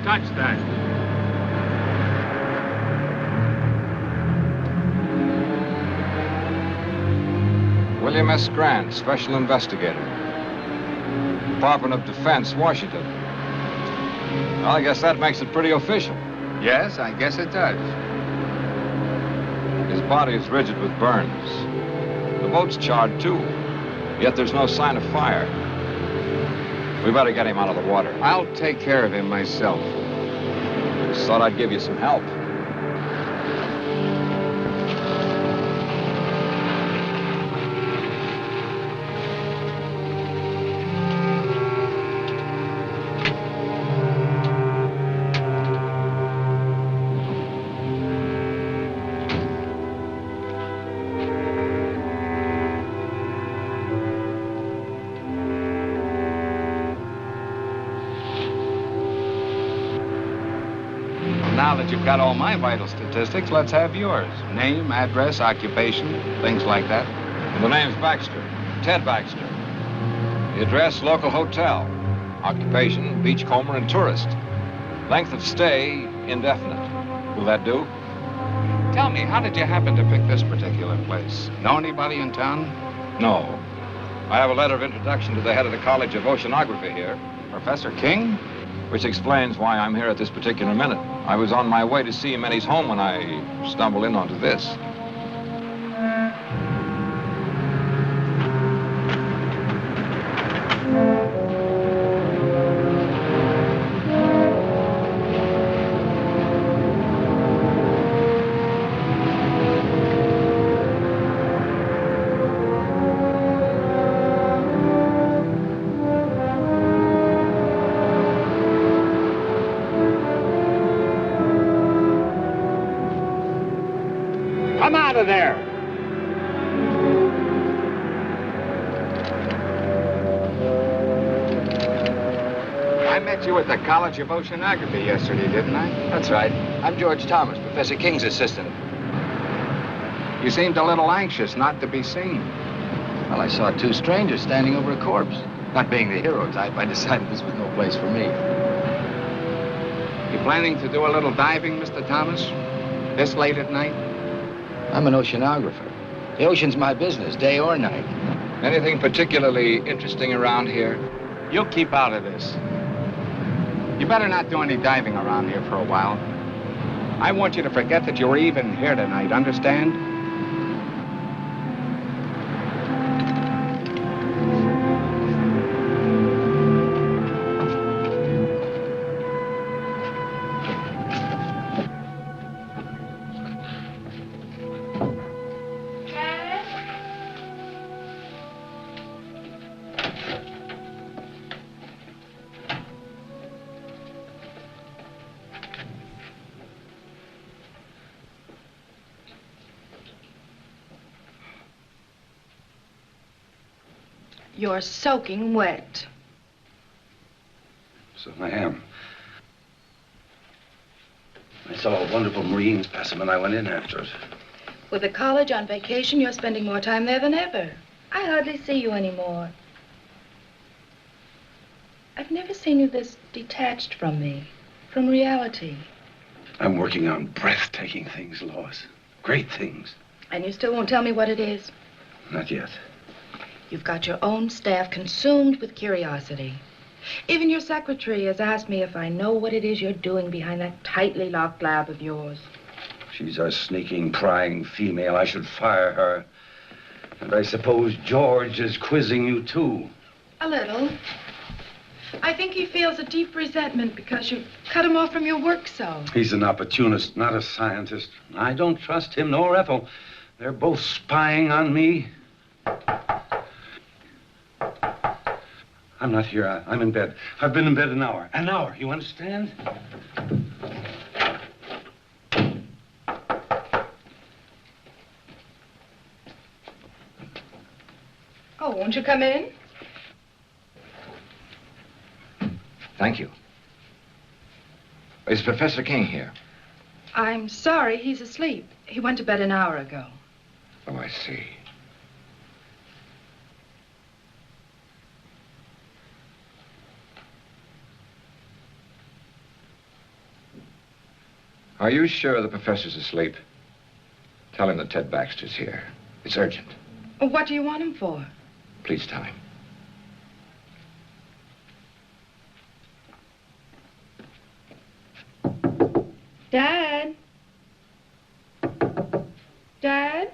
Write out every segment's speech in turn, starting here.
touch that. William S. Grant, Special Investigator. Department of Defense, Washington. Well, I guess that makes it pretty official. Yes, I guess it does. His body is rigid with burns. The boat's charred, too. Yet there's no sign of fire. We better get him out of the water. I'll take care of him myself. Just thought I'd give you some help. Now that you've got all my vital statistics, let's have yours. Name, address, occupation, things like that. The name's Baxter, Ted Baxter. The address, local hotel. Occupation, beachcomber and tourist. Length of stay, indefinite. Will that do? Tell me, how did you happen to pick this particular place? Know anybody in town? No. I have a letter of introduction to the head of the College of Oceanography here. Professor King? Which explains why I'm here at this particular minute. I was on my way to see him at his home when I stumbled in onto this. Come out of there! I met you at the College of Oceanography yesterday, didn't I? That's right. I'm George Thomas, Professor King's assistant. You seemed a little anxious not to be seen. Well, I saw two strangers standing over a corpse. Not being the hero type, I decided this was no place for me. You planning to do a little diving, Mr. Thomas? This late at night? I'm an oceanographer. The ocean's my business, day or night. Anything particularly interesting around here? You'll keep out of this. You better not do any diving around here for a while. I want you to forget that you were even here tonight, understand? You're soaking wet. So I am. I saw a wonderful marine specimen. I went in after it. With the college on vacation, you're spending more time there than ever. I hardly see you anymore. I've never seen you this detached from me, from reality. I'm working on breathtaking things, Lois. Great things. And you still won't tell me what it is? Not yet. You've got your own staff consumed with curiosity. Even your secretary has asked me if I know what it is you're doing behind that tightly locked lab of yours. She's a sneaking, prying female. I should fire her. And I suppose George is quizzing you, too. A little. I think he feels a deep resentment because you've cut him off from your work so. He's an opportunist, not a scientist. I don't trust him nor Ethel. They're both spying on me. I'm not here. I'm in bed. I've been in bed an hour. An hour, you understand? Oh, won't you come in? Thank you. Is Professor King here? I'm sorry, he's asleep. He went to bed an hour ago. Oh, I see. Are you sure the professor's asleep? Tell him that Ted Baxter's here. It's urgent. What do you want him for? Please tell him. Dad? Dad?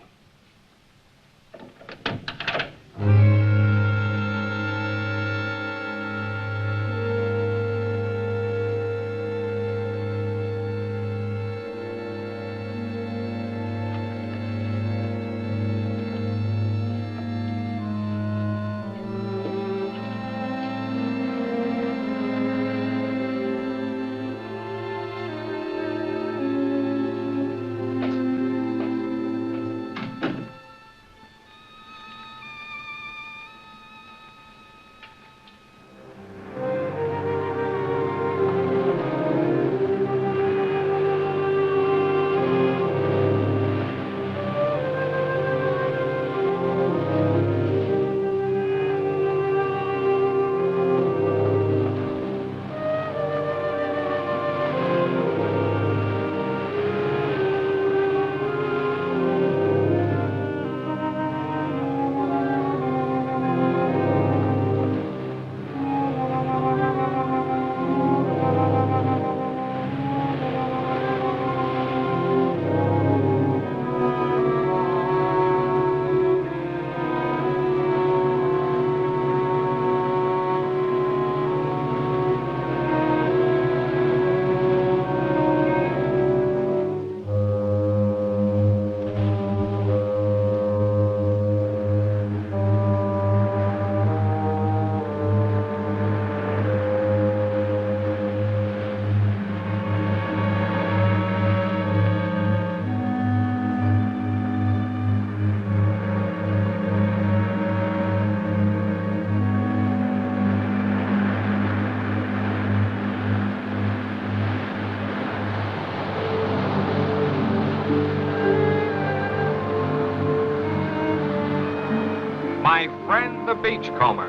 my friend the beachcomber.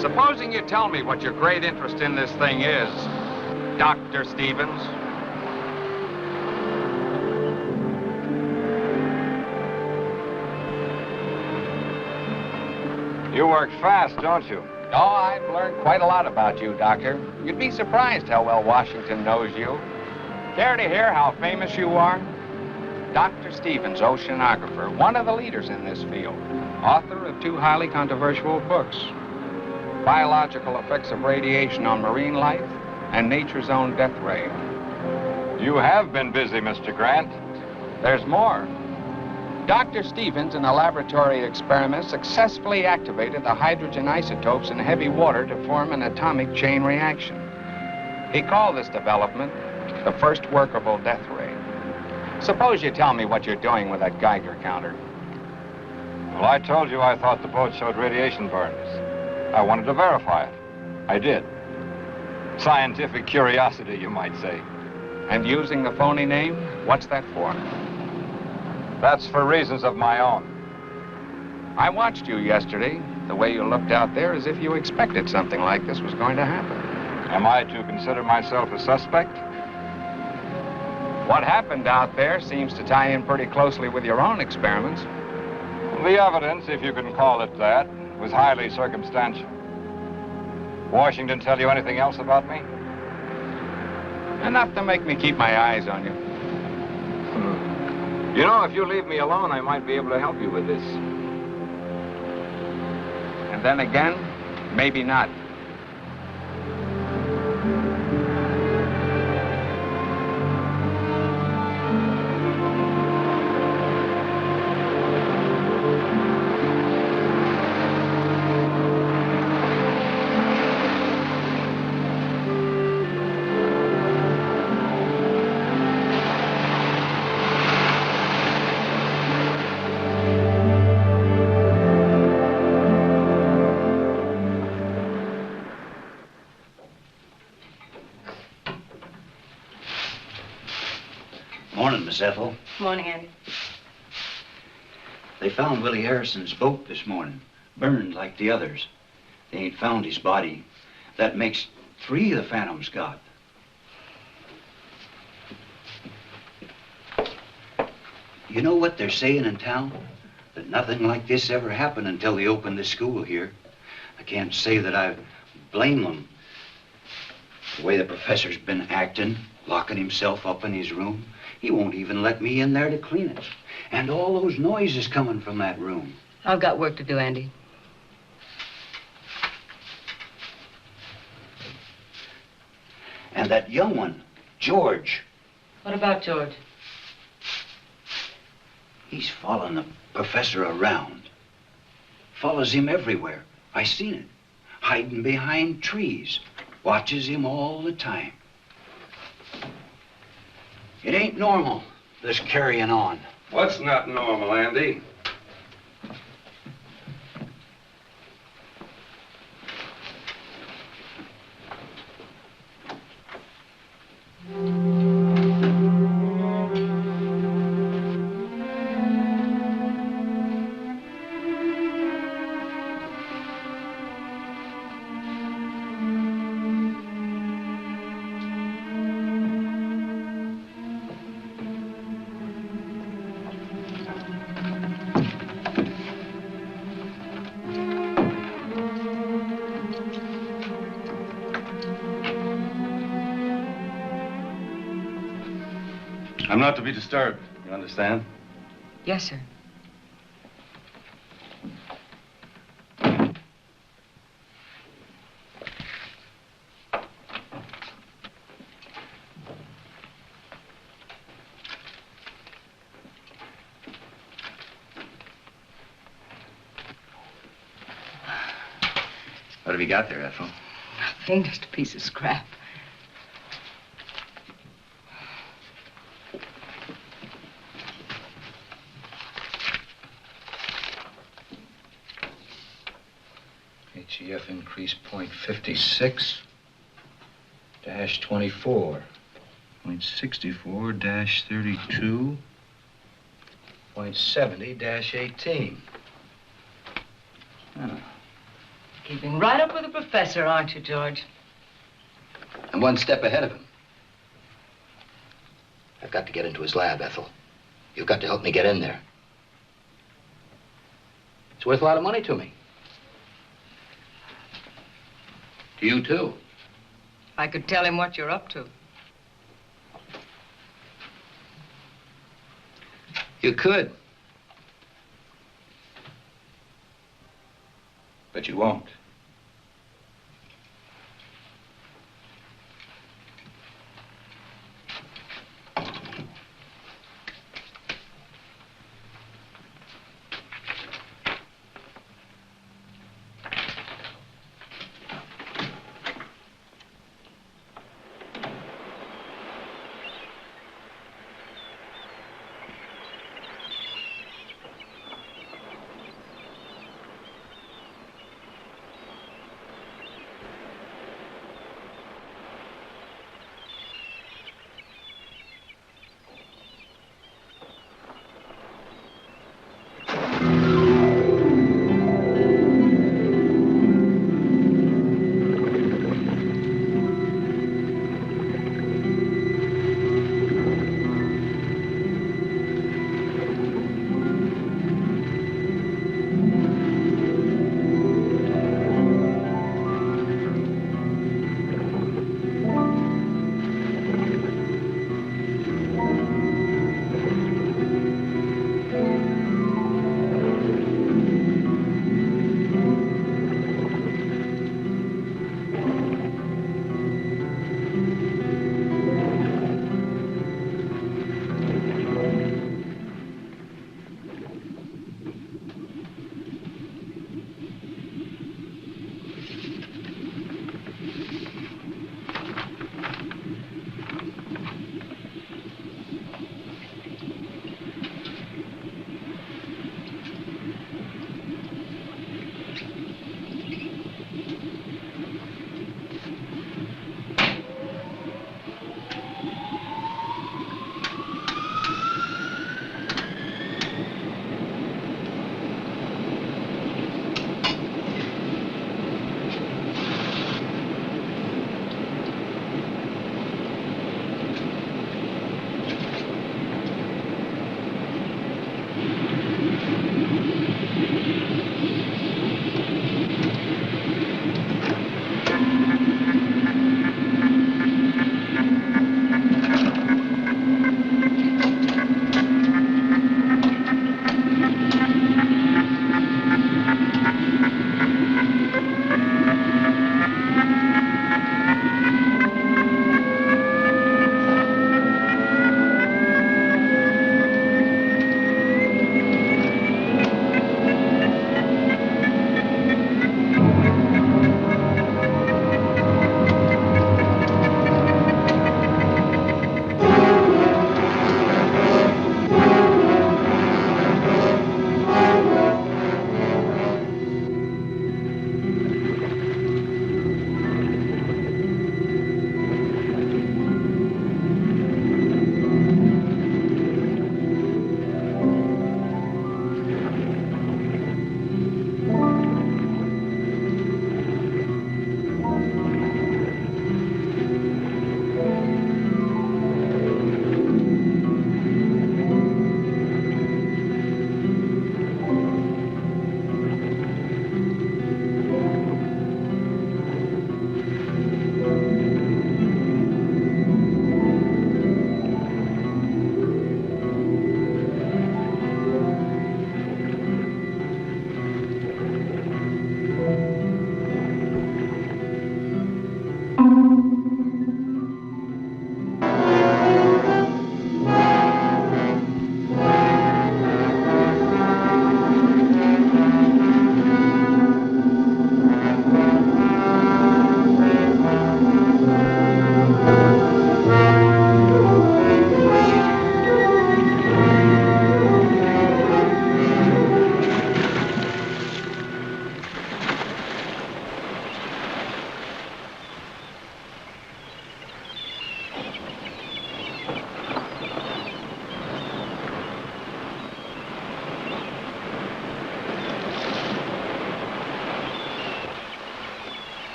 Supposing you tell me what your great interest in this thing is, Dr. Stevens. You work fast, don't you? Oh, I've learned quite a lot about you, Doctor. You'd be surprised how well Washington knows you. Care to hear how famous you are? Dr. Stevens, oceanographer, one of the leaders in this field, author of 2 highly controversial books, Biological Effects of Radiation on Marine Life and Nature's Own Death Ray. You have been busy, Mr. Grant. There's more. Dr. Stevens, in a laboratory experiment, successfully activated the hydrogen isotopes in heavy water to form an atomic chain reaction. He called this development the first workable death ray. Suppose you tell me what you're doing with that Geiger counter. Well, I told you I thought the boat showed radiation burns. I wanted to verify it. I did. Scientific curiosity, you might say. And using the phony name, what's that for? That's for reasons of my own. I watched you yesterday. The way you looked out there as if you expected something like this was going to happen. Am I to consider myself a suspect? What happened out there seems to tie in pretty closely with your own experiments. The evidence, if you can call it that, was highly circumstantial. Washington tell you anything else about me? Enough to make me keep my eyes on you. You know, if you leave me alone, I might be able to help you with this. And then again, maybe not. Morning, Miss Ethel. Morning, Andy. They found Willie Harrison's boat this morning, burned like the others. They ain't found his body. That makes 3 the Phantom's got. You know what they're saying in town? That nothing like this ever happened until they opened the school here. I can't say that I blame them. The way the professor's been acting, locking himself up in his room. He won't even let me in there to clean it. And all those noises coming from that room. I've got work to do, Andy. And that young one, George. What about George? He's following the professor around. Follows him everywhere. I seen it. Hiding behind trees. Watches him all the time. It ain't normal, this carrying on. What's not normal, Andy? I'm not to be disturbed, you understand? Yes, sir. What have you got there, Ethel? Nothing, just a piece of scrap. HEF increase 0.56 dash 24. 0.64 dash 32. .70-18. Oh. Keeping right up with the professor, aren't you, George? I'm one step ahead of him. I've got to get into his lab, Ethel. You've got to help me get in there. It's worth a lot of money to me. To you, too. I could tell him what you're up to. You could. But you won't.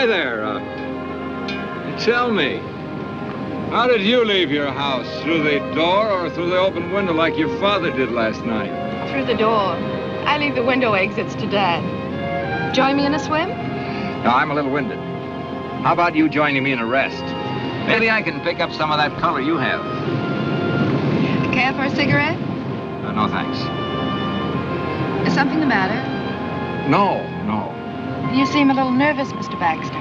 Hi there. Tell me, how did you leave your house? Through the door or through the open window like your father did last night? Through the door. I leave the window exits to Dad. Join me in a swim? No, I'm a little winded. How about you joining me in a rest? Maybe I can pick up some of that color you have. Care for a cigarette? No, thanks. Is something the matter? No. You seem a little nervous, Mr. Baxter.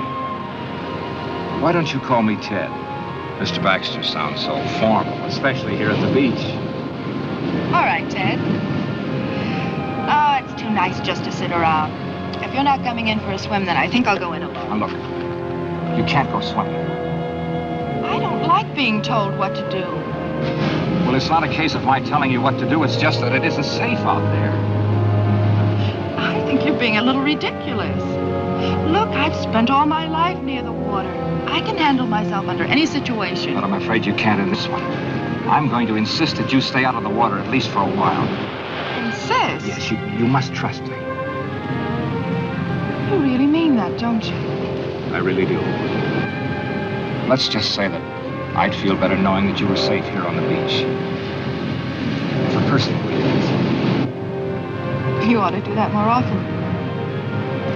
Why don't you call me Ted? Mr. Baxter sounds so formal, especially here at the beach. All right, Ted. Oh, it's too nice just to sit around. If you're not coming in for a swim, then I think I'll go in alone. Now, look, you can't go swimming. I don't like being told what to do. Well, it's not a case of my telling you what to do. It's just that it isn't safe out there. I think you're being a little ridiculous. Look, I've spent all my life near the water. I can handle myself under any situation. But I'm afraid you can't in this one. I'm going to insist that you stay out of the water at least for a while. Insist? Yes, you must trust me. You really mean that, don't you? I really do. Let's just say that I'd feel better knowing that you were safe here on the beach. For personal reasons. You ought to do that more often.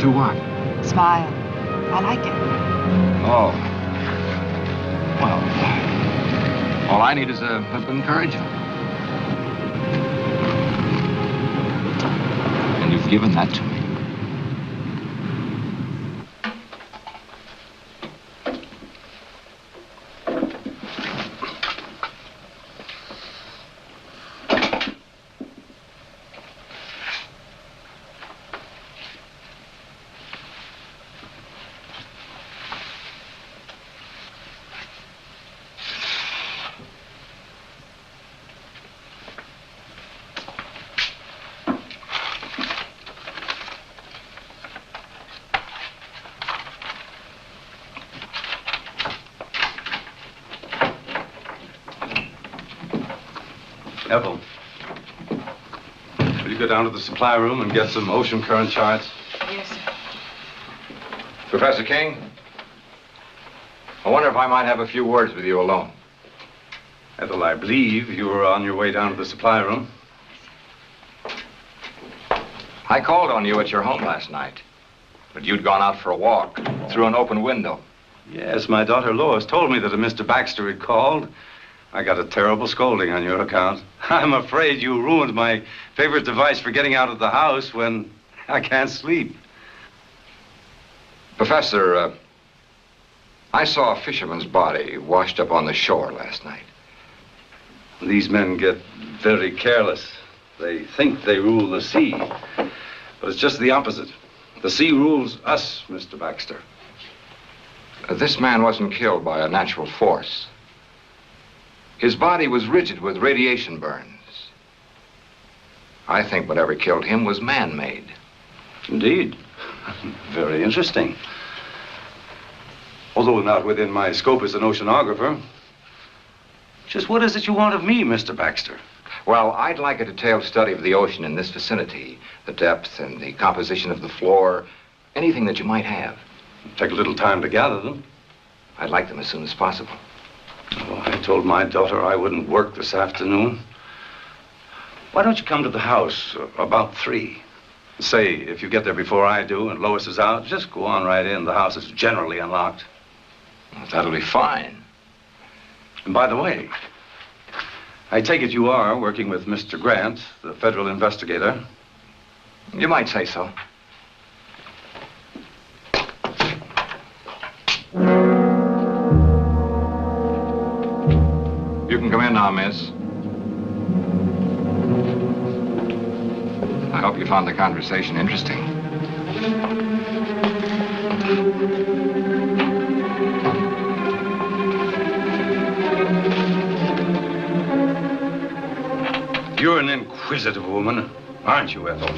Do what? Smile. I like it. Oh. Well, all I need is a bit of encouragement. And you've given that to me. Ethel, will you go down to the supply room and get some ocean current charts? Yes, sir. Professor King, I wonder if I might have a few words with you alone. Ethel, I believe you were on your way down to the supply room. I called on you at your home last night, but you'd gone out for a walk through an open window. Yes, my daughter Lois told me that a Mr. Baxter had called. I got a terrible scolding on your account. I'm afraid you ruined my favorite device for getting out of the house when I can't sleep. Professor, I saw a fisherman's body washed up on the shore last night. These men get very careless. They think they rule the sea, but it's just the opposite. The sea rules us, Mr. Baxter. This man wasn't killed by a natural force. His body was rigid with radiation burns. I think whatever killed him was man-made. Indeed. Very interesting. Although not within my scope as an oceanographer. Just what is it you want of me, Mr. Baxter? Well, I'd like a detailed study of the ocean in this vicinity, the depth and the composition of the floor, anything that you might have. Take a little time to gather them. I'd like them as soon as possible. Oh, I told my daughter I wouldn't work this afternoon. Why don't you come to the house about 3? Say, if you get there before I do and Lois is out, just go on right in. The house is generally unlocked. Well, that'll be fine. And by the way, I take it you are working with Mr. Grant, the federal investigator. You might say so. You can come in now, miss. I hope you found the conversation interesting. You're an inquisitive woman, aren't you, Ethel?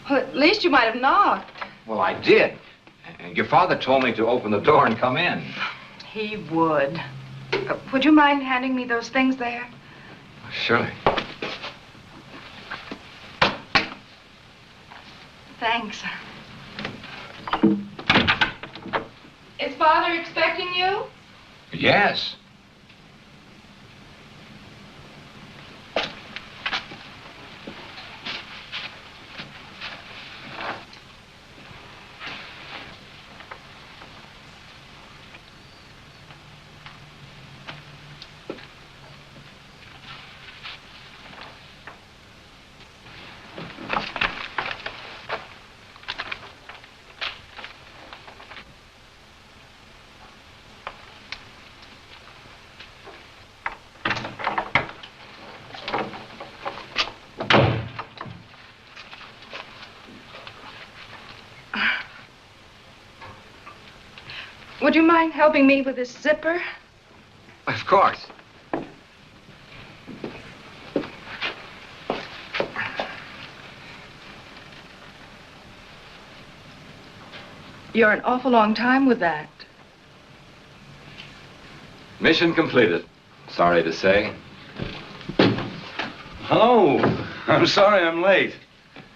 Well, at least you might have knocked. Well, I did. And your father told me to open the door and come in. He would. Would you mind handing me those things there? Surely. Thanks. Is Father expecting you? Yes. Would you mind helping me with this zipper? Of course. You're an awful long time with that. Mission completed. Sorry to say. Hello. I'm sorry I'm late.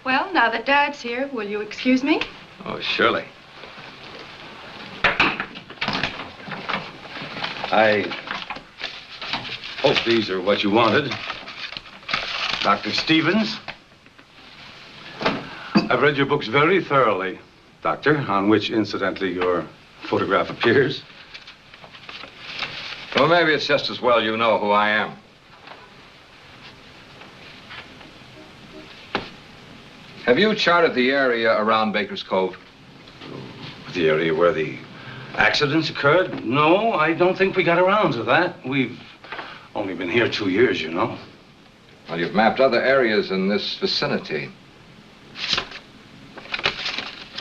Well, now that Dad's here, will you excuse me? Oh, surely. I hope these are what you wanted. Dr. Stevens. I've read your books very thoroughly, Doctor, on which, incidentally, your photograph appears. Well, maybe it's just as well you know who I am. Have you charted the area around Baker's Cove? The area where the accidents occurred? No, I don't think we got around to that. We've only been here 2 years, you know. Well, you've mapped other areas in this vicinity.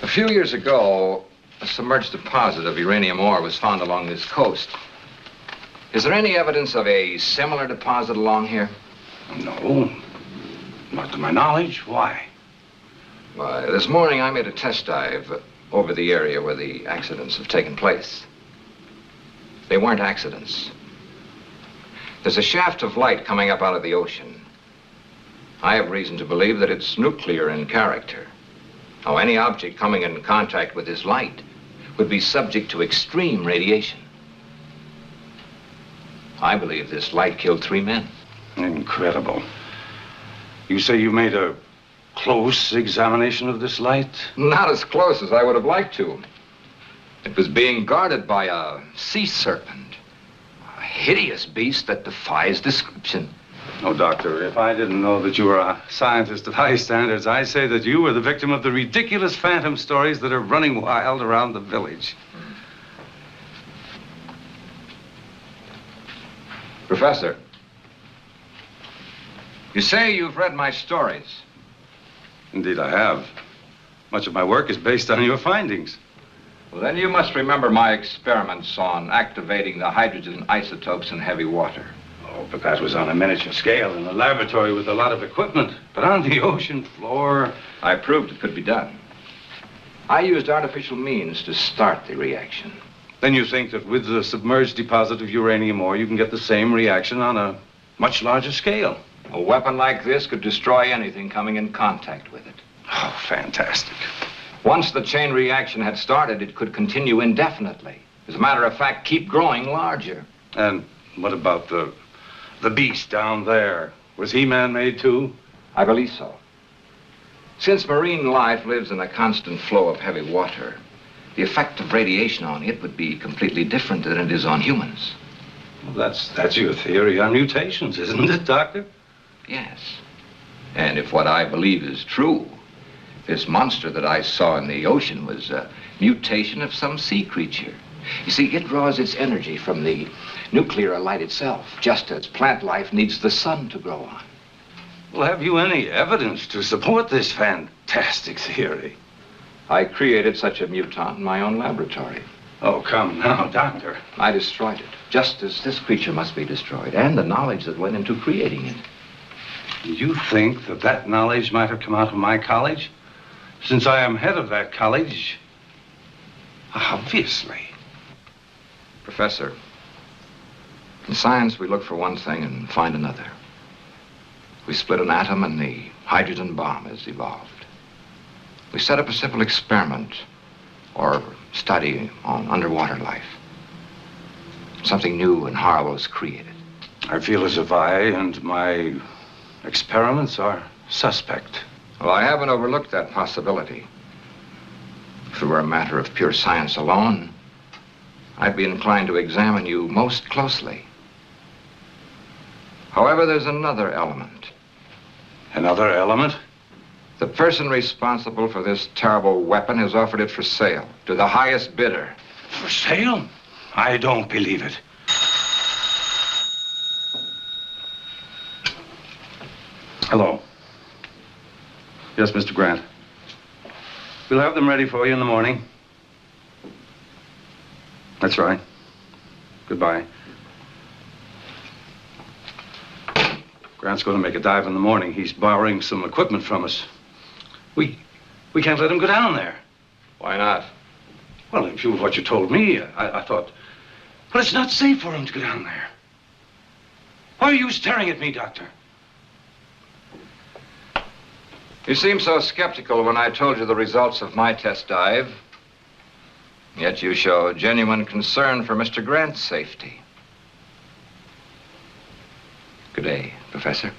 A few years ago, a submerged deposit of uranium ore was found along this coast. Is there any evidence of a similar deposit along here? No, not to my knowledge. Why? Why, this morning I made a test dive over the area where the accidents have taken place. They weren't accidents. There's a shaft of light coming up out of the ocean. I have reason to believe that it's nuclear in character. Now, any object coming in contact with this light would be subject to extreme radiation. I believe this light killed 3 men. Incredible. You say you made a close examination of this light? Not as close as I would have liked to. It was being guarded by a sea serpent, a hideous beast that defies description. No, Doctor, if I didn't know that you were a scientist of high standards, I'd say that you were the victim of the ridiculous phantom stories that are running wild around the village. Professor, you say you've read my stories. Indeed, I have. Much of my work is based on your findings. Well, then you must remember my experiments on activating the hydrogen isotopes in heavy water. Oh, but that was on a miniature scale in a laboratory with a lot of equipment. But on the ocean floor... I proved it could be done. I used artificial means to start the reaction. Then you think that with the submerged deposit of uranium ore, you can get the same reaction on a much larger scale? A weapon like this could destroy anything coming in contact with it. Oh, fantastic. Once the chain reaction had started, it could continue indefinitely. As a matter of fact, keep growing larger. And what about the beast down there? Was he man-made too? I believe so. Since marine life lives in a constant flow of heavy water, the effect of radiation on it would be completely different than it is on humans. Well, that's your theory on mutations, isn't it, Doctor? Yes. And if what I believe is true, this monster that I saw in the ocean was a mutation of some sea creature. You see, it draws its energy from the nuclear light itself, just as plant life needs the sun to grow on. Well, have you any evidence to support this fantastic theory? I created such a mutant in my own laboratory. Oh, come now, Doctor. I destroyed it, just as this creature must be destroyed, and the knowledge that went into creating it. You think that knowledge might have come out of my college? Since I am head of that college, obviously. Professor, in science, we look for one thing and find another. We split an atom and the hydrogen bomb has evolved. We set up a simple experiment or study on underwater life. Something new and horrible is created. I feel as if I and my experiments are suspect. Well, I haven't overlooked that possibility. If it were a matter of pure science alone, I'd be inclined to examine you most closely. However, there's another element. Another element? The person responsible for this terrible weapon has offered it for sale to the highest bidder. For sale? I don't believe it. Hello. Yes, Mr. Grant. We'll have them ready for you in the morning. That's right. Goodbye. Grant's going to make a dive in the morning. He's borrowing some equipment from us. We can't let him go down there. Why not? Well, in view of what you told me, I thought... But it's not safe for him to go down there. Why are you staring at me, Doctor? You seemed so skeptical when I told you the results of my test dive. Yet you show genuine concern for Mr. Grant's safety. Good day, Professor.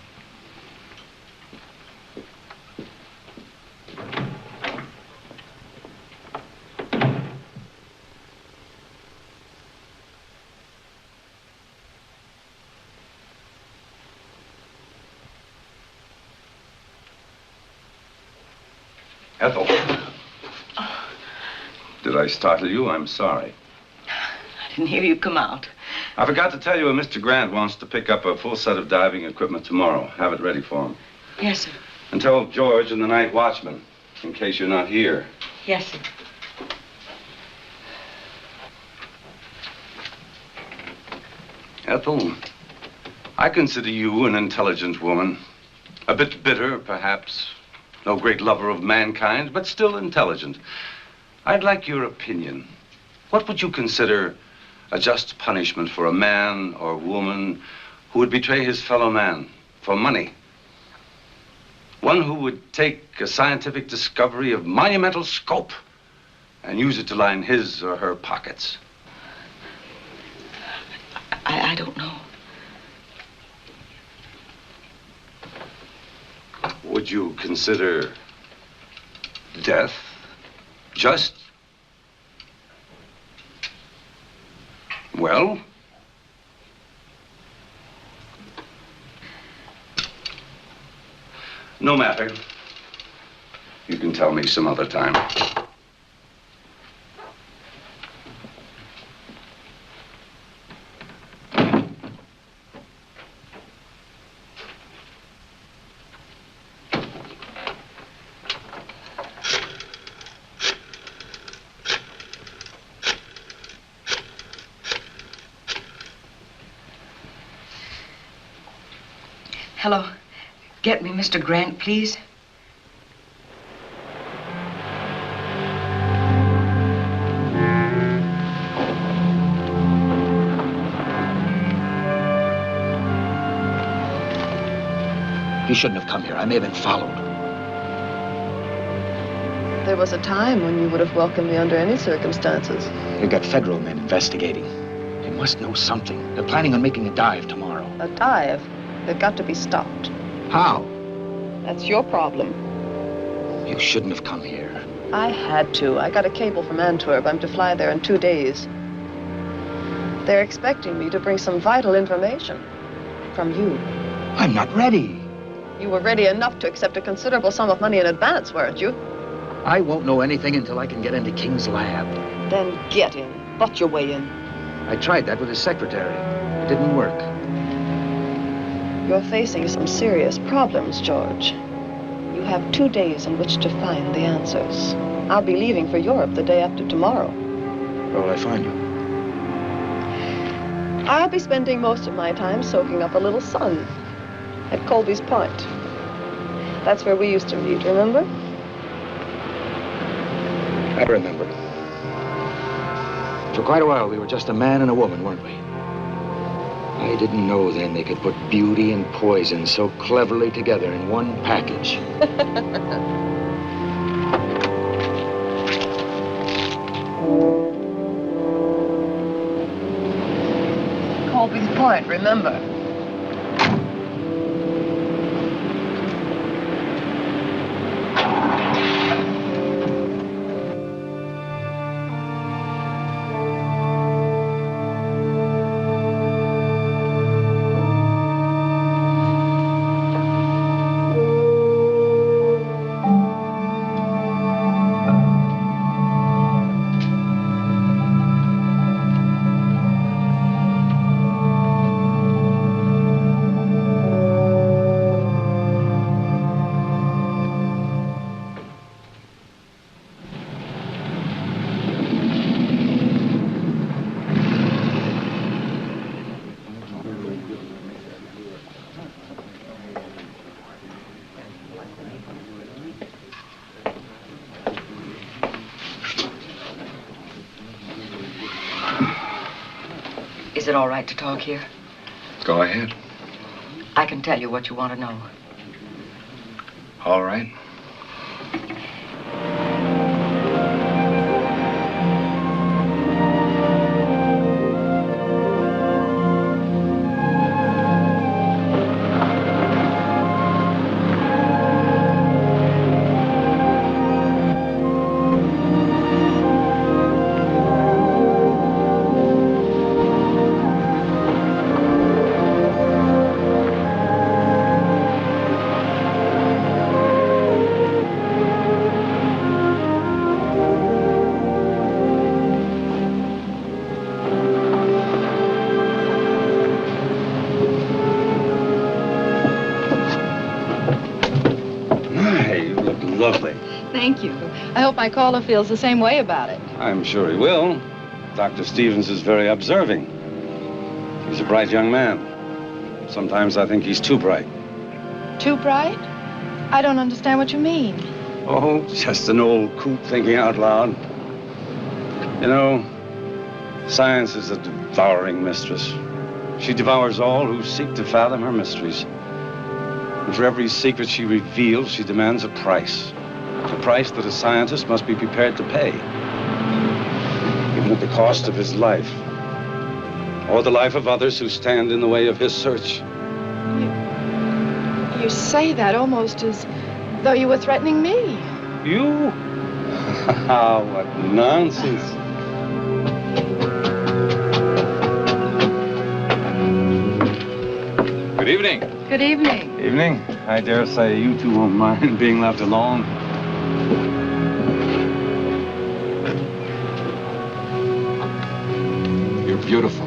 Ethel. Did I startle you? I'm sorry. I didn't hear you come out. I forgot to tell you, Mr. Grant wants to pick up a full set of diving equipment tomorrow. Have it ready for him. Yes, sir. And tell George and the night watchman, in case you're not here. Yes, sir. Ethel, I consider you an intelligent woman. A bit bitter, perhaps. No great lover of mankind, but still intelligent. I'd like your opinion. What would you consider a just punishment for a man or woman who would betray his fellow man for money? One who would take a scientific discovery of monumental scope and use it to line his or her pockets. I don't know. Would you consider death just? Well? No matter. You can tell me some other time. Hello. Get me Mr. Grant, please. He shouldn't have come here. I may have been followed. There was a time when you would have welcomed me under any circumstances. They've got federal men investigating. They must know something. They're planning on making a dive tomorrow. A dive? They've got to be stopped. How? That's your problem. You shouldn't have come here. I had to. I got a cable from Antwerp. I'm to fly there in 2 days. They're expecting me to bring some vital information from you. I'm not ready. You were ready enough to accept a considerable sum of money in advance, weren't you? I won't know anything until I can get into King's lab. Then get in. Butt your way in. I tried that with his secretary. It didn't work. You're facing some serious problems, George. You have 2 days in which to find the answers. I'll be leaving for Europe the day after tomorrow. Where will I find you? I'll be spending most of my time soaking up a little sun at Colby's Point. That's where we used to meet, remember? I remember. For quite a while, we were just a man and a woman, weren't we? I didn't know then they could put beauty and poison so cleverly together in one package. Colby's Point, remember. Is it all right to talk here? Go ahead. I can tell you what you want to know. All right. Lovely. Thank you. I hope my caller feels the same way about it. I'm sure he will. Dr. Stevens is very observing. He's a bright young man. Sometimes I think he's too bright. Too bright? I don't understand what you mean. Oh, just an old coot thinking out loud. You know, science is a devouring mistress. She devours all who seek to fathom her mysteries. And for every secret she reveals, she demands a price. A price that a scientist must be prepared to pay. Even at the cost of his life. Or the life of others who stand in the way of his search. You say that almost as though you were threatening me. You? What nonsense. Good evening. Good evening. Evening. I dare say you two won't mind being left alone. You're beautiful.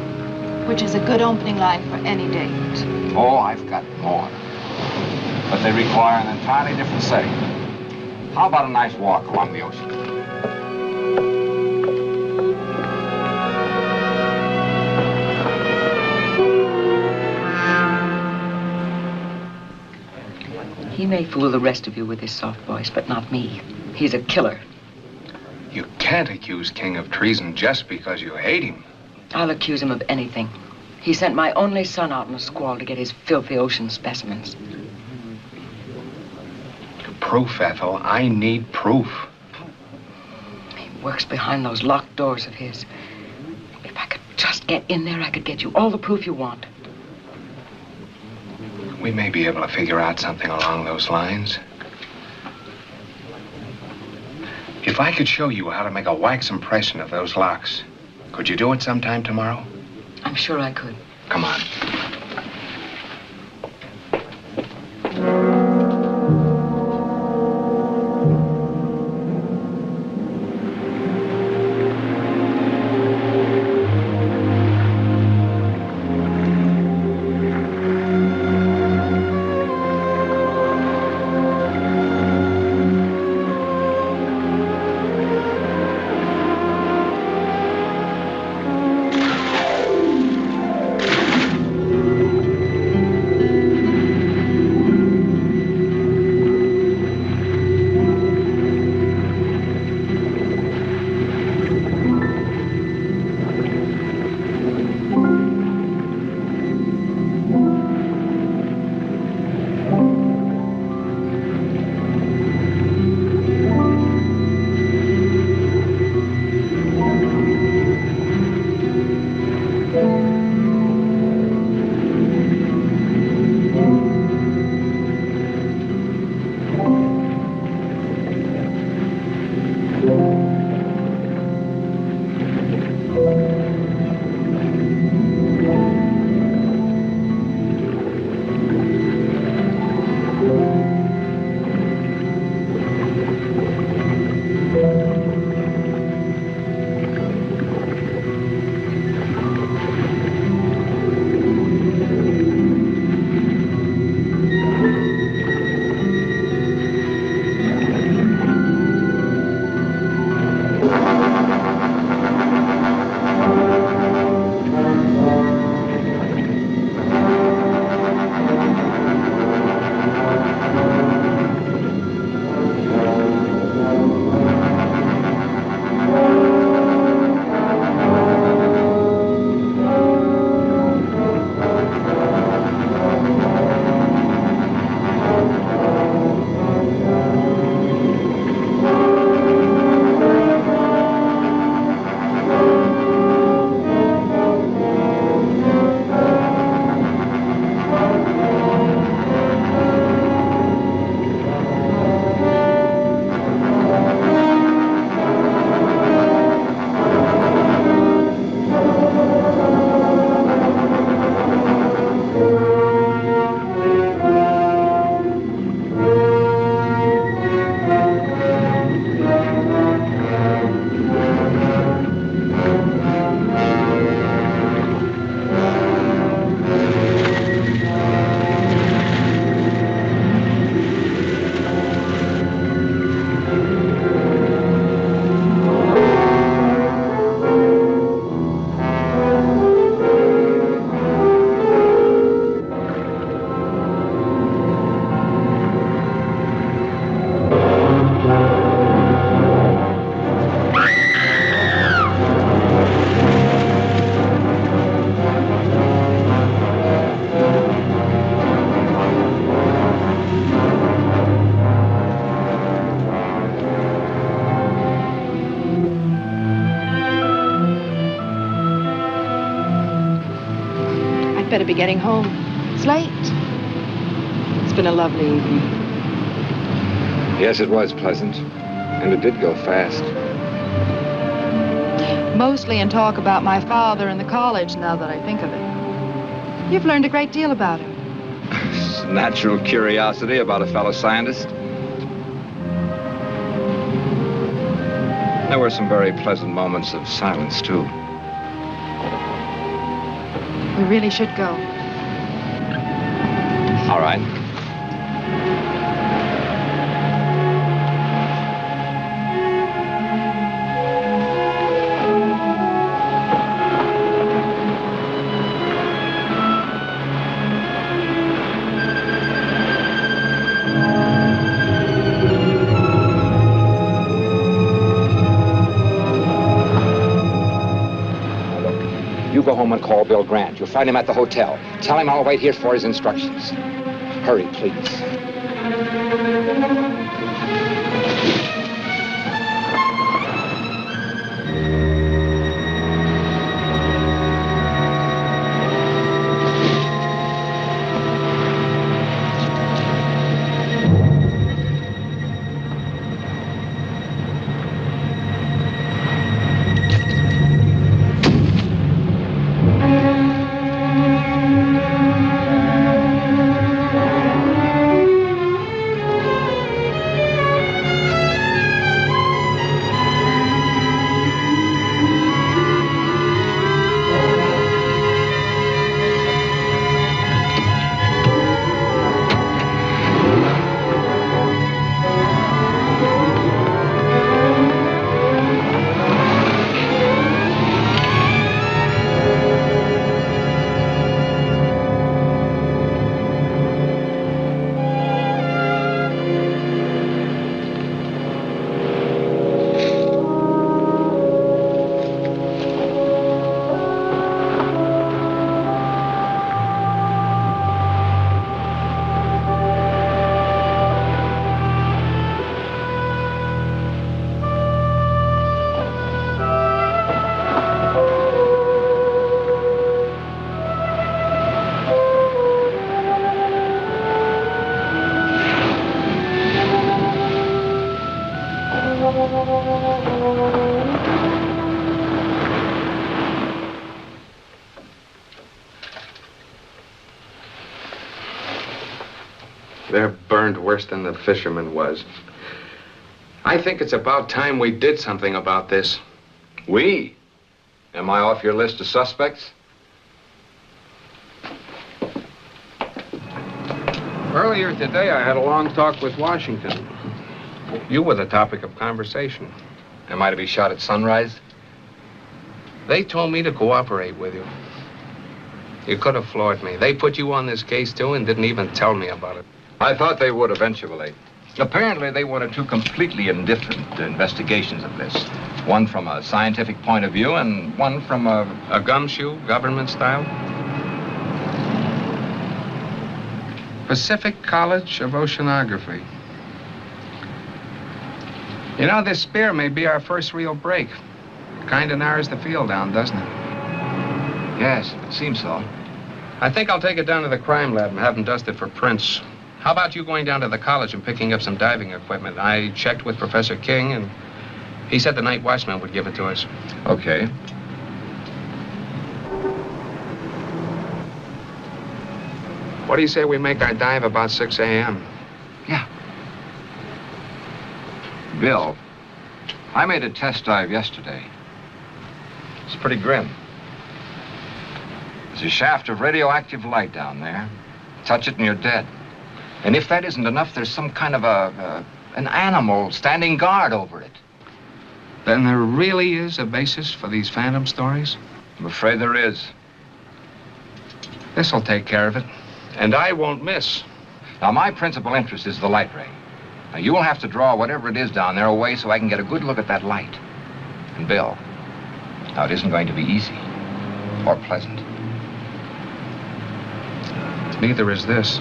Which is a good opening line for any date. Oh, I've got more. But they require an entirely different setting. How about a nice walk along the ocean? He may fool the rest of you with his soft voice, but not me. He's a killer. You can't accuse King of treason just because you hate him. I'll accuse him of anything. He sent my only son out in a squall to get his filthy ocean specimens. Proof, Ethel. I need proof. He works behind those locked doors of his. If I could just get in there, I could get you all the proof you want. We may be able to figure out something along those lines. If I could show you how to make a wax impression of those locks, could you do it sometime tomorrow? I'm sure I could. Come on. better be getting home. It's late. It's been a lovely evening. Yes, it was pleasant. And it did go fast. Mostly in talk about my father and the college, now that I think of it. You've learned a great deal about him. Natural curiosity about a fellow scientist. There were some very pleasant moments of silence, too. We really should go. All right. You go home and call Bill Grant. You'll find him at the hotel. Tell him I'll wait here for his instructions. Hurry, please. They're burned worse than the fisherman was. I think it's about time we did something about this. We? Am I off your list of suspects? Earlier today, I had a long talk with Washington. You were the topic of conversation. Am I to be shot at sunrise? They told me to cooperate with you. You could have floored me. They put you on this case, too, and didn't even tell me about it. I thought they would eventually. Apparently, they wanted two completely indifferent investigations of this. One from a scientific point of view and one from A gumshoe, government style? Pacific College of Oceanography. You know, this spear may be our first real break. Kind of narrows the field down, doesn't it? Yes, it seems so. I think I'll take it down to the crime lab and have them dust it for prints. How about you going down to the college and picking up some diving equipment? I checked with Professor King, and he said the night watchman would give it to us. Okay. What do you say we make our dive about 6 a.m.? Yeah. Bill, I made a test dive yesterday. It's pretty grim. There's a shaft of radioactive light down there. Touch it and you're dead. And if that isn't enough, there's some kind of an animal standing guard over it. Then there really is a basis for these phantom stories? I'm afraid there is. This'll take care of it. And I won't miss. Now, my principal interest is the light ray. Now, you will have to draw whatever it is down there away so I can get a good look at that light. And Bill, now, it isn't going to be easy or pleasant. Neither is this.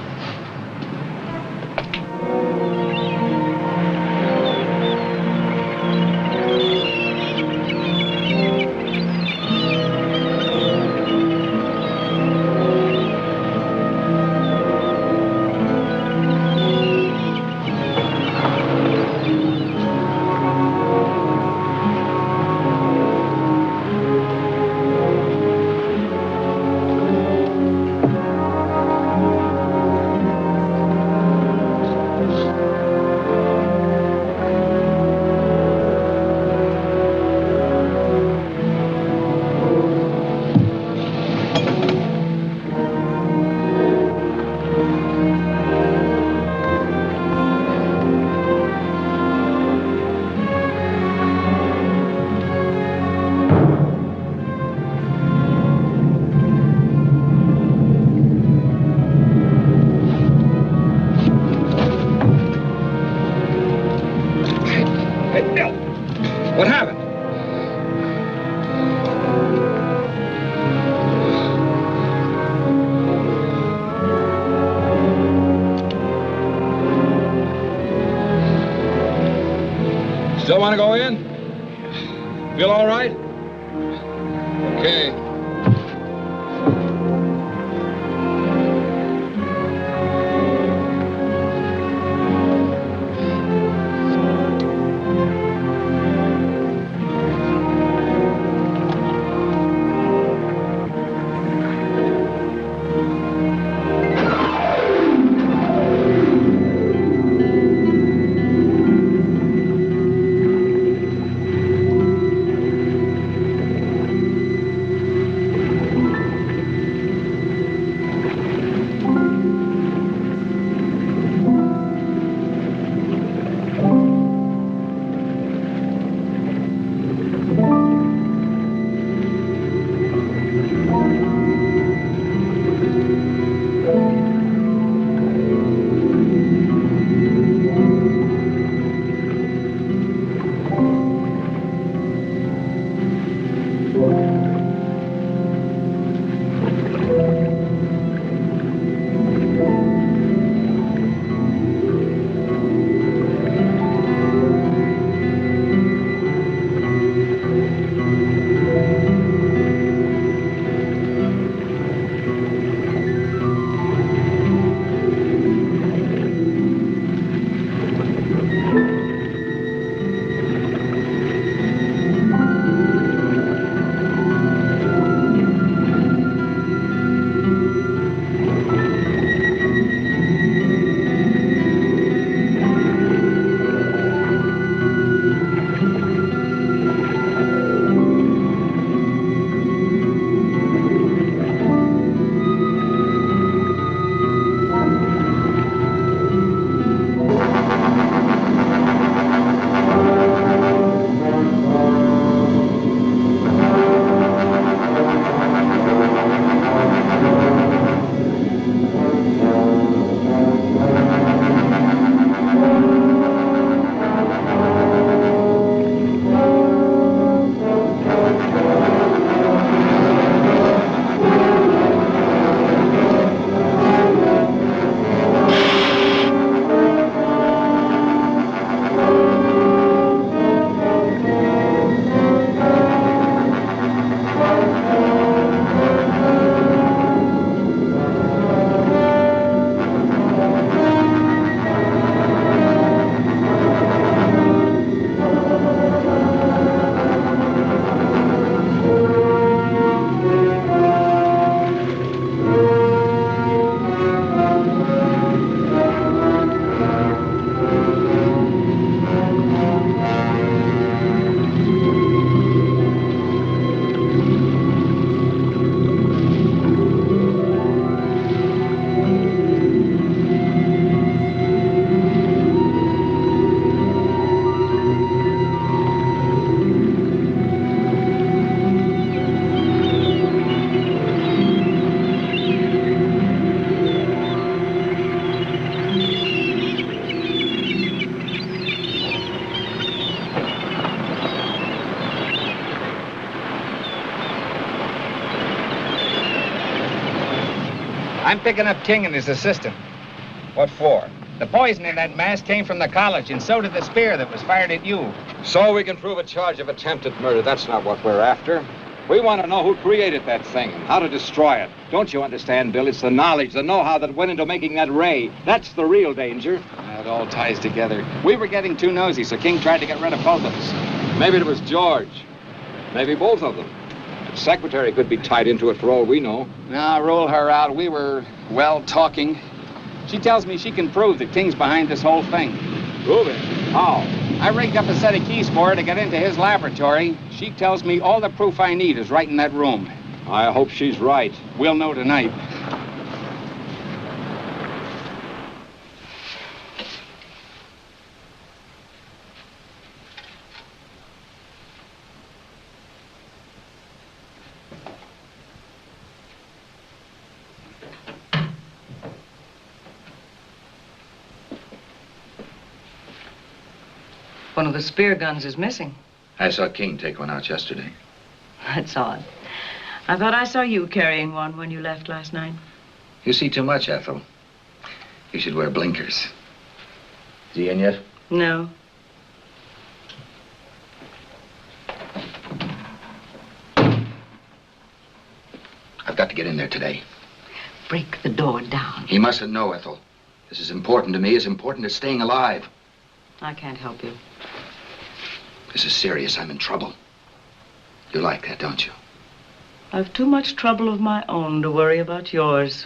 haven't. Still want to go in? Feel all right? Okay. I'm picking up King and his assistant. What for? The poison in that mask came from the college, and so did the spear that was fired at you. So we can prove a charge of attempted murder. That's not what we're after. We want to know who created that thing and how to destroy it. Don't you understand, Bill? It's the knowledge, the know-how that went into making that ray. That's the real danger. It all ties together. We were getting too nosy, so King tried to get rid of both of us. Maybe it was George. Maybe both of them. The secretary could be tied into it for all we know. Now, rule her out. We were, well, talking. She tells me she can prove that King's behind this whole thing. Prove it? How? I rigged up a set of keys for her to get into his laboratory. She tells me all the proof I need is right in that room. I hope she's right. We'll know tonight. One of the spear guns is missing. I saw King take one out yesterday. That's odd. I thought I saw you carrying one when you left last night. You see too much, Ethel. You should wear blinkers. Is he in yet? No. I've got to get in there today. Break the door down. He mustn't know, Ethel. This is important to me, as important as staying alive. I can't help you. This is serious. I'm in trouble. You like that, don't you? I've too much trouble of my own to worry about yours.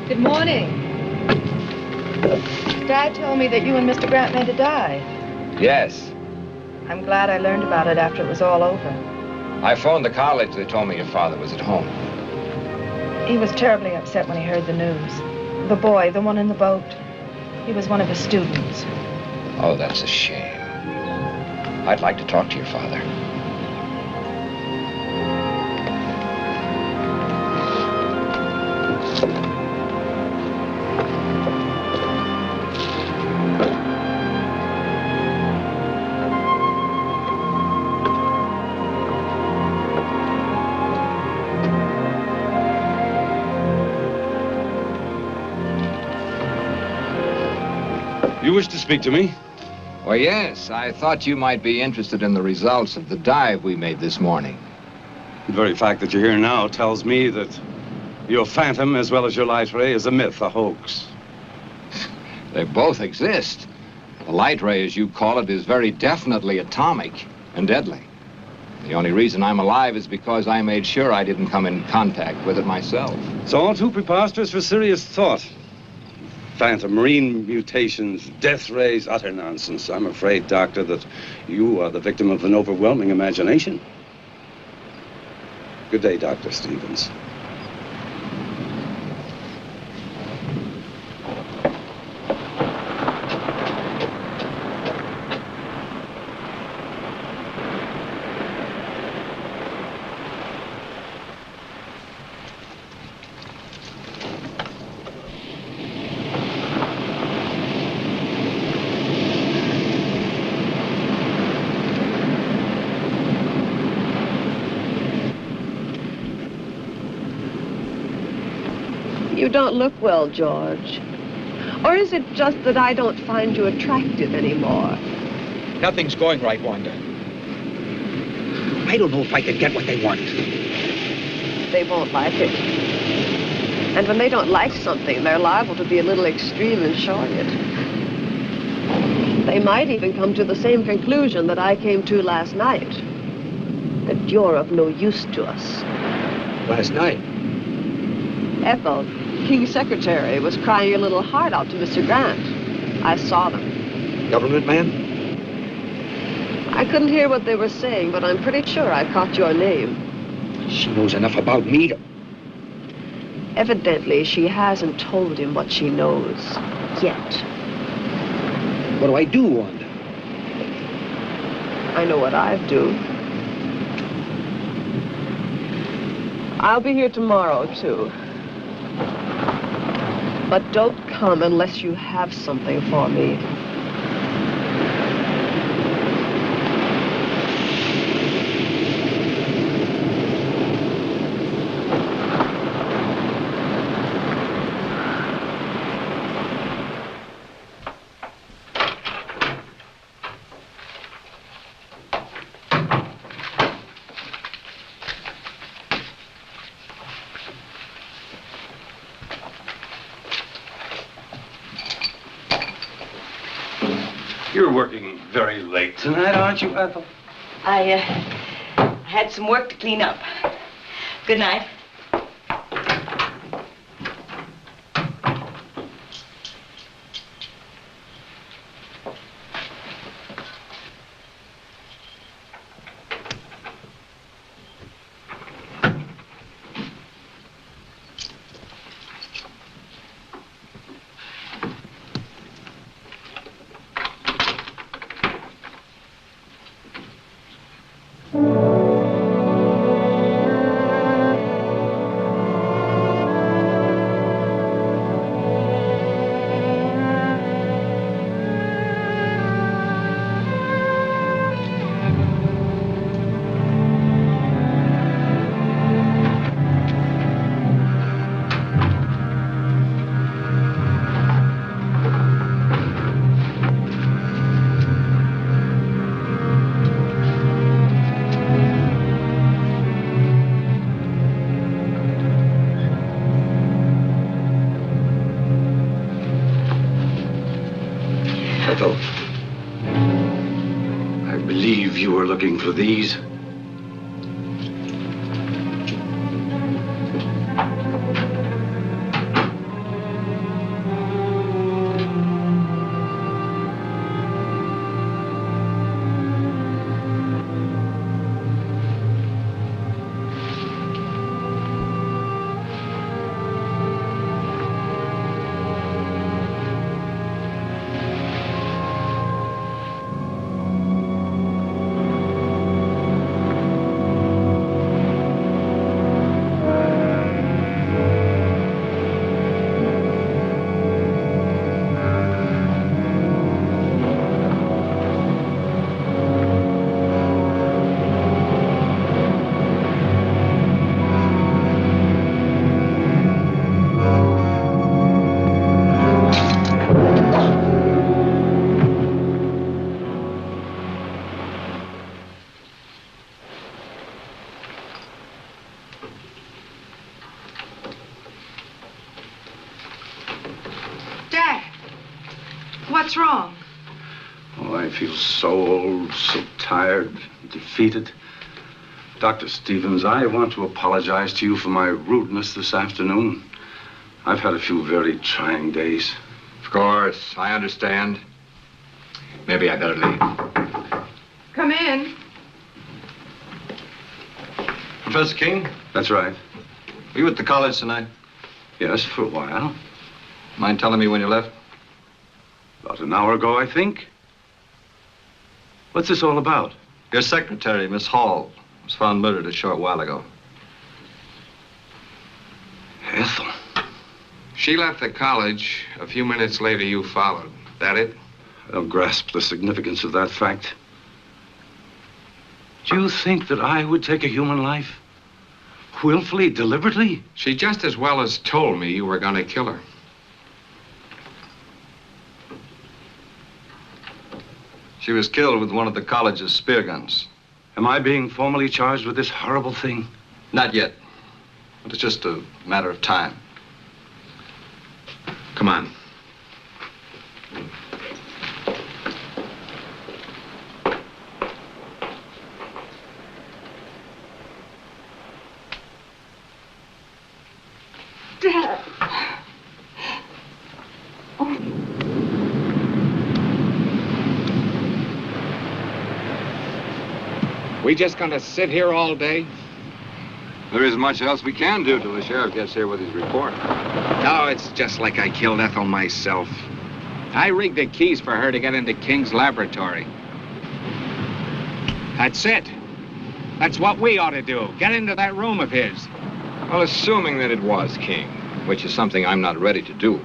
Good morning. Dad told me that you and Mr. Grant made a dive. Yes. I'm glad I learned about it after it was all over. I phoned the college. They told me your father was at home. He was terribly upset when he heard the news. The boy, the one in the boat, he was one of his students. Oh, that's a shame. I'd like to talk to your father. You wish to speak to me? Well, yes. I thought you might be interested in the results of the dive we made this morning. The very fact that you're here now tells me that your phantom, as well as your light ray, is a myth, a hoax. They both exist. The light ray, as you call it, is very definitely atomic and deadly. The only reason I'm alive is because I made sure I didn't come in contact with it myself. It's all too preposterous for serious thought. Phantom, marine mutations, death rays, utter nonsense. I'm afraid, Doctor, that you are the victim of an overwhelming imagination. Good day, Dr. Stevens. You don't look well, George. Or is it just that I don't find you attractive anymore? Nothing's going right, Wanda. I don't know if I can get what they want. They won't like it. And when they don't like something, they're liable to be a little extreme and short it. They might even come to the same conclusion that I came to last night. That you're of no use to us. Last night? Ethel, King's secretary, was crying a little heart out to Mr. Grant. I saw them. Government man? I couldn't hear what they were saying, but I'm pretty sure I caught your name. She knows enough about me to... Evidently, she hasn't told him what she knows. Yet. What do I do, Wanda? I know what I'd do. I'll be here tomorrow, too. But don't come unless you have something for me. You're working very late tonight, aren't you, Ethel? I had some work to clean up. Good night. Ethel, I believe you were looking for these. What's wrong? Oh, I feel so old, so tired, defeated. Dr. Stevens, I want to apologize to you for my rudeness this afternoon. I've had a few very trying days. Of course, I understand. Maybe I better leave. Come in. Professor King, That's right. were you at the college tonight? Yes, for a while. Mind telling me when you left? About an hour ago, I think. What's this all about? Your secretary, Miss Hall, was found murdered a short while ago. Ethel. She left the college. A few minutes later, you followed. That it? I don't grasp the significance of that fact. Do you think that I would take a human life? Willfully, deliberately? She just as well as told me you were going to kill her. She was killed with one of the college's spear guns. Am I being formally charged with this horrible thing? Not yet. But it's just a matter of time. Come on. Dad. We just gonna sit here all day? There isn't much else we can do till the sheriff gets here with his report. No, it's just like I killed Ethel myself. I rigged the keys for her to get into King's laboratory. That's it. That's what we ought to do. Get into that room of his. Well, assuming that it was King, which is something I'm not ready to do,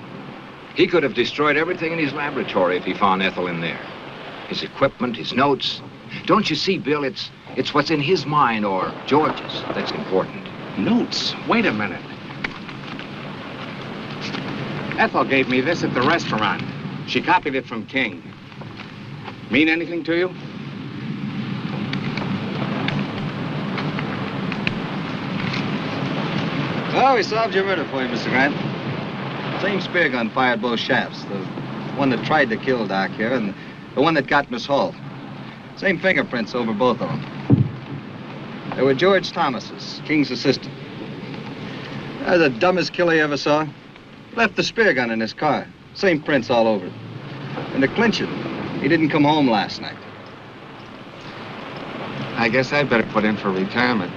he could have destroyed everything in his laboratory if he found Ethel in there. His equipment, his notes. Don't you see, Bill, it's what's in his mind or George's that's important. Notes? Wait a minute. Ethel gave me this at the restaurant. She copied it from King. Mean anything to you? Oh, we solved your murder for you, Mr. Grant. Same spear gun fired both shafts. The one that tried to kill Doc here and the one that got Miss Hall. Same fingerprints over both of them. They were George Thomas's, King's assistant. The dumbest killer you ever saw. Left the spear gun in his car. Same prints all over it. And to clinch it, he didn't come home last night. I guess I'd better put in for retirement.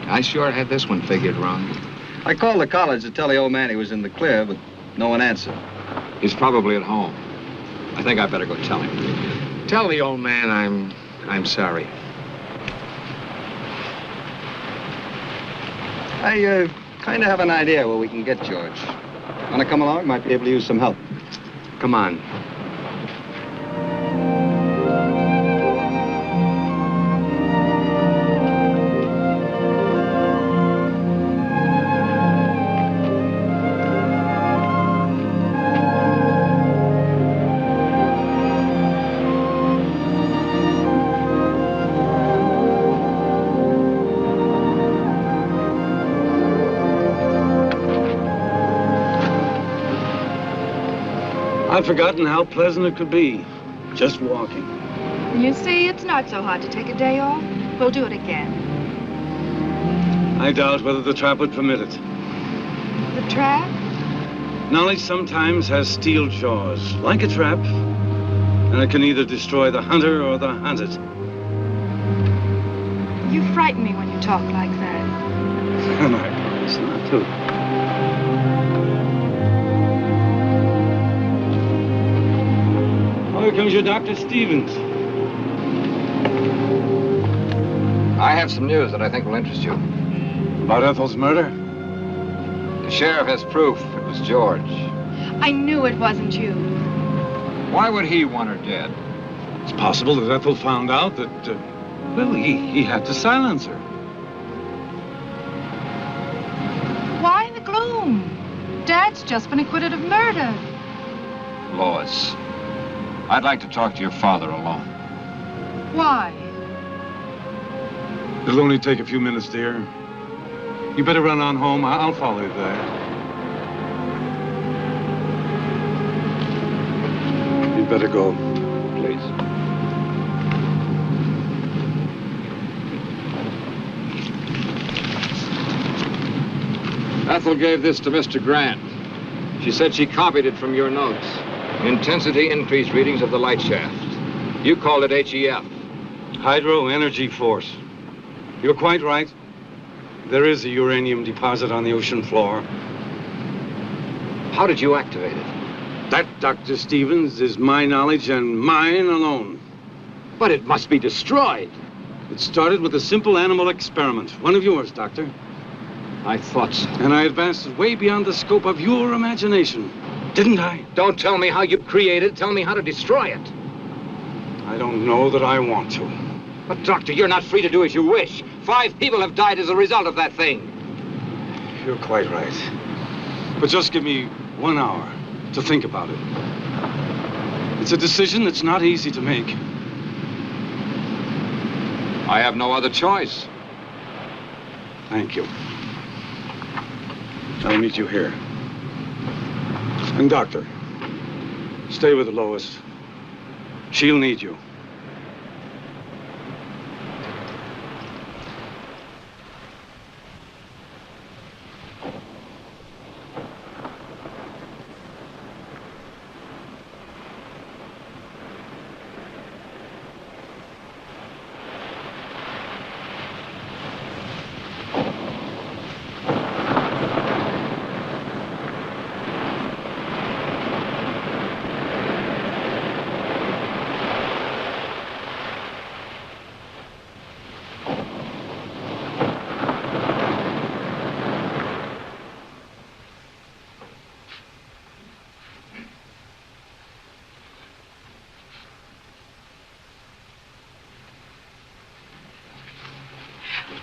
I sure had this one figured wrong. I called the college to tell the old man he was in the clear, but no one answered. He's probably at home. I think I better go tell him. Tell the old man I'm sorry. I kind of have an idea where we can get George. Want to come along? Might be able to use some help. Come on. I've forgotten how pleasant it could be, just walking. You see, it's not so hard to take a day off. We'll do it again. I doubt whether the trap would permit it. The trap? Knowledge sometimes has steel jaws, like a trap, and it can either destroy the hunter or the hunted. You frighten me when you talk like that. And I promise not to. Oh, here comes your Dr. Stevens. I have some news that I think will interest you. About Ethel's murder? The sheriff has proof it was George. I knew it wasn't you. Why would he want her dead? It's possible that Ethel found out that, well, he had to silence her. Why the gloom? Dad's just been acquitted of murder. Lois, I'd like to talk to your father alone. Why? It'll only take a few minutes, dear. You better run on home. I'll follow you there. You'd better go, please. Ethel gave this to Mr. Grant. She said she copied it from your notes. Intensity increase readings of the light shaft. You called it HEF. Hydro Energy Force. You're quite right. There is a uranium deposit on the ocean floor. How did you activate it? That, Dr. Stevens, is my knowledge and mine alone. But it must be destroyed. It started with a simple animal experiment. One of yours, Doctor. I thought so. And I advanced it way beyond the scope of your imagination. Didn't I? Don't tell me how you created it. Tell me how to destroy it. I don't know that I want to. But, Doctor, you're not free to do as you wish. 5 people have died as a result of that thing. You're quite right. But just give me 1 hour to think about it. It's a decision that's not easy to make. I have no other choice. Thank you. I'll meet you here. And, Doctor, stay with Lois. She'll need you.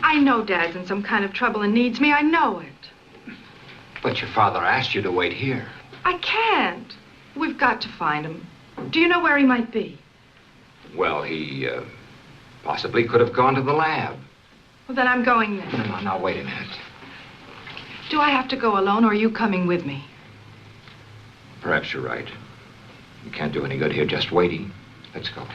I know Dad's in some kind of trouble and needs me. I know it. But your father asked you to wait here. I can't. We've got to find him. Do you know where he might be? Well, he possibly could have gone to the lab. Well, then I'm going there. No, now, wait a minute. Do I have to go alone, or are you coming with me? Perhaps you're right. You can't do any good here just waiting. Let's go.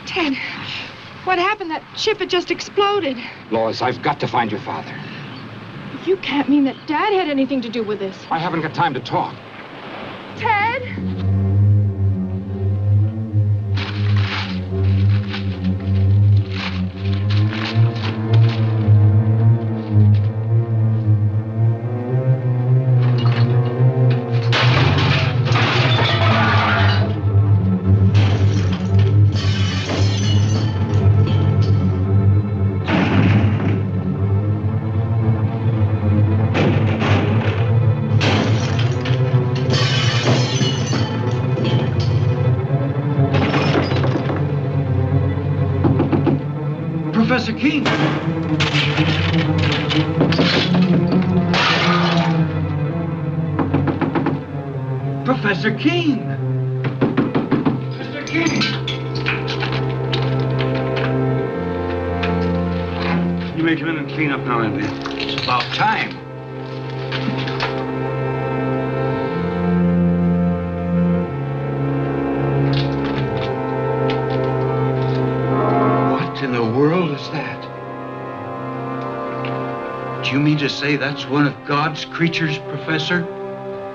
Ted, what happened? That ship had just exploded. Lois, I've got to find your father. You can't mean that Dad had anything to do with this. I haven't got time to talk. Ted? Professor King! Mr. King! You may come in and clean up now, Andy. It's about time. What in the world is that? Do you mean to say that's one of God's creatures, Professor?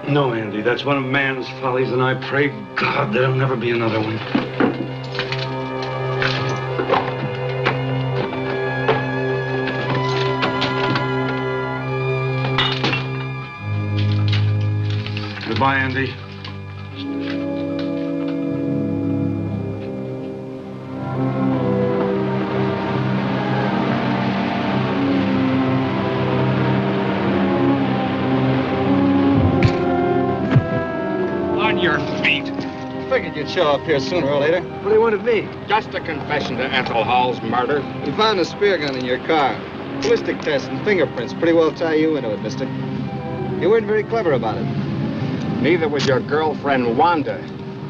No, Andy, that's one of man's follies, and I pray God there'll never be another one. Goodbye, Andy. Figured you'd show up here sooner or later. What do you want of me? Just a confession to Ethel Hall's murder. We found a spear gun in your car. Ballistic tests and fingerprints pretty well tie you into it, mister. You weren't very clever about it. Neither was your girlfriend, Wanda.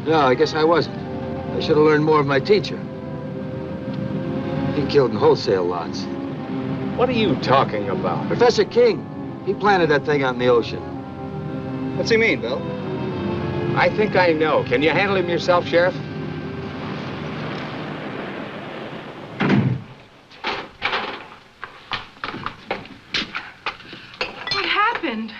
No, I guess I wasn't. I should have learned more of my teacher. He killed in wholesale lots. What are you talking about? Professor King, he planted that thing out in the ocean. What's he mean, Bill? I think I know. Can you handle him yourself, Sheriff? What happened?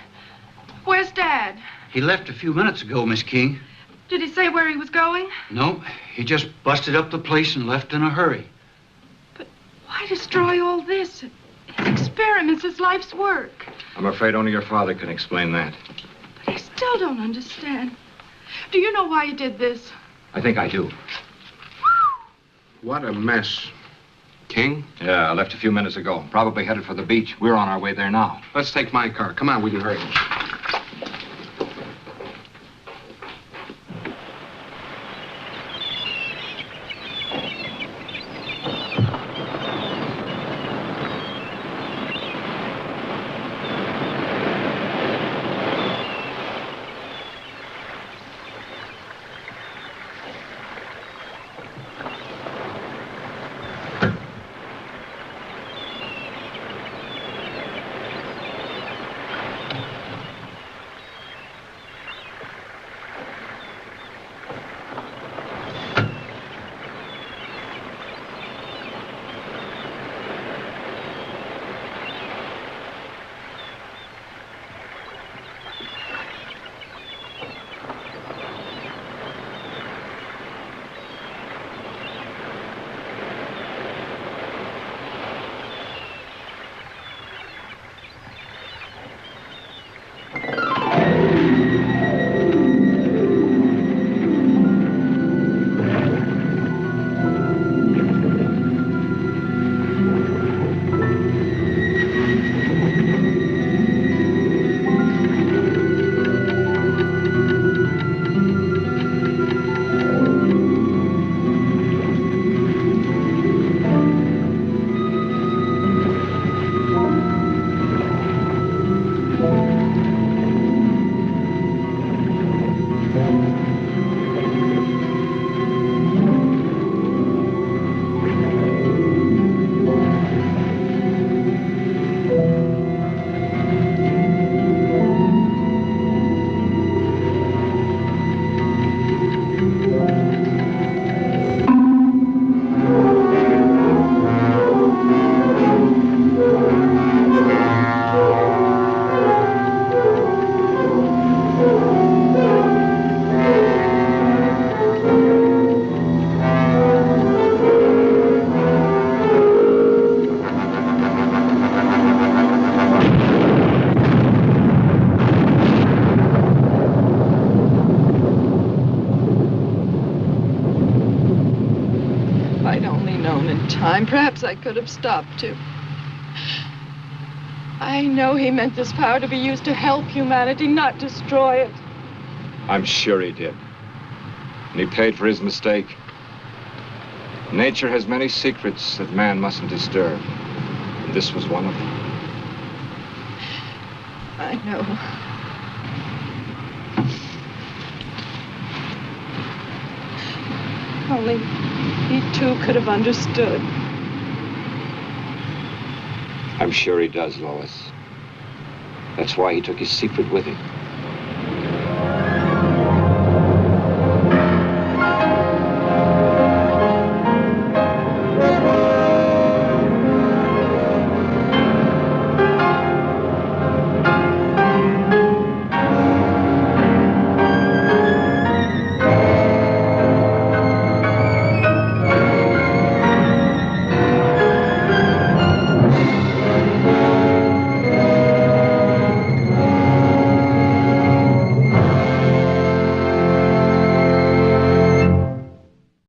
Where's Dad? He left a few minutes ago, Miss King. Did he say where he was going? No, he just busted up the place and left in a hurry. But why destroy all this? His experiments, his life's work. I'm afraid only your father can explain that. But I still don't understand. Do you know why he did this? I think I do. What a mess. King? Yeah, I left a few minutes ago. Probably headed for the beach. We're on our way there now. Let's take my car. Come on, we can hurry. Time, perhaps I could have stopped him. I know he meant this power to be used to help humanity, not destroy it. I'm sure he did. And he paid for his mistake. Nature has many secrets that man mustn't disturb. And this was one of them. I know. only he too could have understood. I'm sure he does, Lois. That's why he took his secret with him.